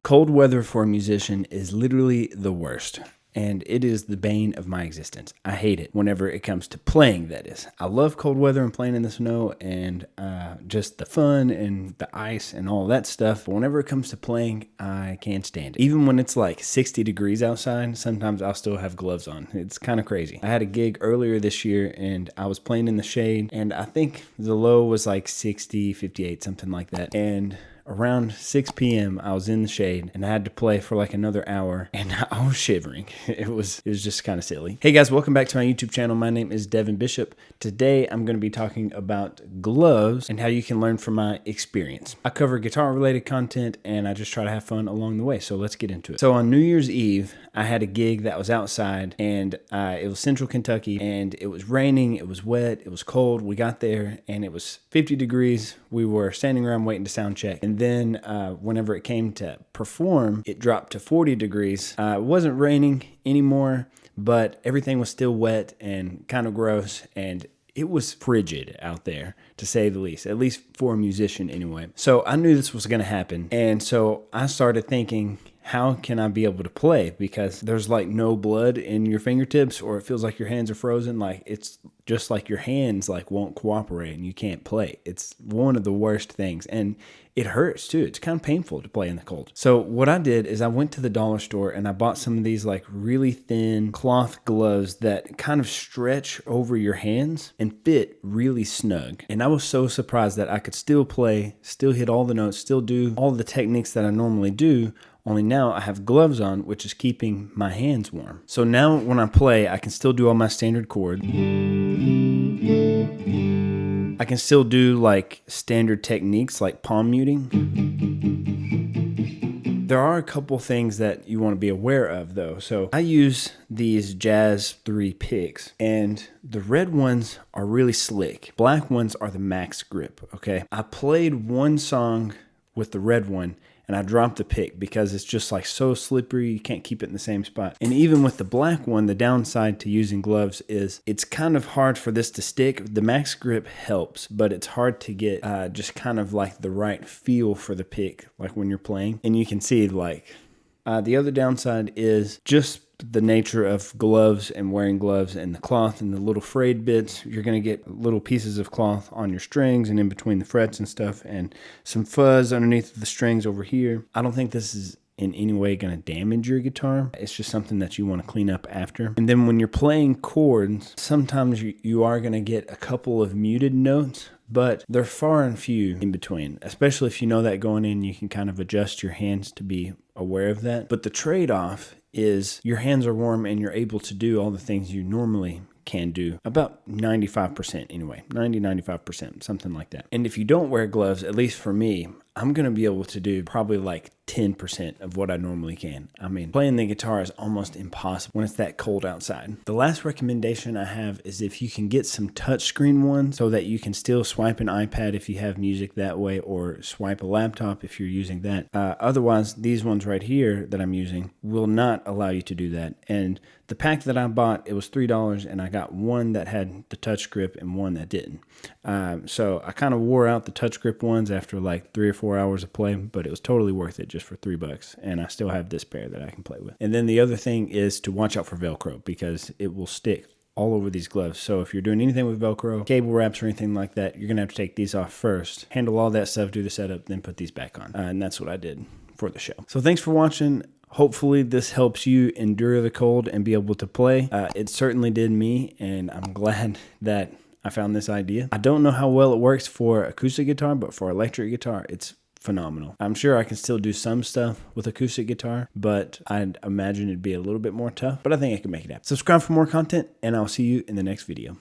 Cold weather for a musician is literally the worst, and it is the bane of my existence. I hate it whenever it comes to playing, that is. I love cold weather and playing in the snow and just the fun and the ice and all that stuff. But whenever it comes to playing, I can't stand it. Even when it's like 60 degrees outside, sometimes I'll still have gloves on. It's kind of crazy. I had a gig earlier this year and I was playing in the shade, and I think the low was like 60, 58, something like that. And around 6 p.m. I was in the shade and I had to play for like another hour and I was shivering. It was just kind of silly. Hey guys, welcome back to my YouTube channel. My name is Devin Bishop. Today I'm going to be talking about gloves and how you can learn from my experience. I cover guitar related content and I just try to have fun along the way. So let's get into it. So on New Year's Eve, I had a gig that was outside and it was Central Kentucky and it was raining, it was wet, it was cold. We got there and it was 50 degrees. We were standing around waiting to sound check. And then whenever it came to perform, it dropped to 40 degrees. It wasn't raining anymore, but everything was still wet and kind of gross, and it was frigid out there, to say the least, at least for a musician anyway. So I knew this was going to happen, and so I started thinking, how can I be able to play? Because there's like no blood in your fingertips, or it feels like your hands are frozen. Like it's just like your hands like won't cooperate and you can't play. It's one of the worst things, and it hurts too. It's kind of painful to play in the cold. So what I did is I went to the dollar store and I bought some of these like really thin cloth gloves that kind of stretch over your hands and fit really snug. And I was so surprised that I could still play, still hit all the notes, still do all the techniques that I normally do. Only now I have gloves on, which is keeping my hands warm. So now when I play, I can still do all my standard chords. I can still do like standard techniques like palm muting. There are a couple things that you want to be aware of though. So I use these Jazz 3 picks, and the red ones are really slick. Black ones are the max grip, okay? I played one song with the red one and I dropped the pick because it's just like so slippery, you can't keep it in the same spot. And even with the black one, the downside to using gloves is it's kind of hard for this to stick. The max grip helps, but it's hard to get just kind of like the right feel for the pick, like when you're playing. And you can see like the other downside is just the nature of gloves and wearing gloves and the cloth and the little frayed bits. You're going to get little pieces of cloth on your strings and in between the frets and stuff, and some fuzz underneath the strings over here. I don't think this is in any way going to damage your guitar. It's just something that you want to clean up after. And then when you're playing chords, sometimes you are going to get a couple of muted notes, but they're far and few in between. Especially if you know that going in, you can kind of adjust your hands to be aware of that. But the trade-off is your hands are warm and you're able to do all the things you normally can do, about 95% anyway, 95%, something like that. And if you don't wear gloves, at least for me, I'm going to be able to do probably like 10% of what I normally can. I mean, playing the guitar is almost impossible when it's that cold outside. The last recommendation I have is if you can get some touchscreen ones so that you can still swipe an iPad if you have music that way, or swipe a laptop if you're using that. Otherwise, these ones right here that I'm using will not allow you to do that. And the pack that I bought, it was $3, and I got one that had the touch grip and one that didn't. So I kind of wore out the touch grip ones after like 3 or 4 hours of play, but it was totally worth it just for $3, and I still have this pair that I can play with. And then the other thing is to watch out for Velcro, because it will stick all over these gloves. So if you're doing anything with Velcro, cable wraps or anything like that, you're gonna have to take these off first, handle all that stuff, do the setup, then put these back on. And that's what I did for the show. So thanks for watching. Hopefully this helps you endure the cold and be able to play. It certainly did me, and I'm glad that I found this idea. I don't know how well it works for acoustic guitar, but for electric guitar, it's phenomenal. I'm sure I can still do some stuff with acoustic guitar, but I'd imagine it'd be a little bit more tough, but I think I can make it happen. Subscribe for more content, and I'll see you in the next video.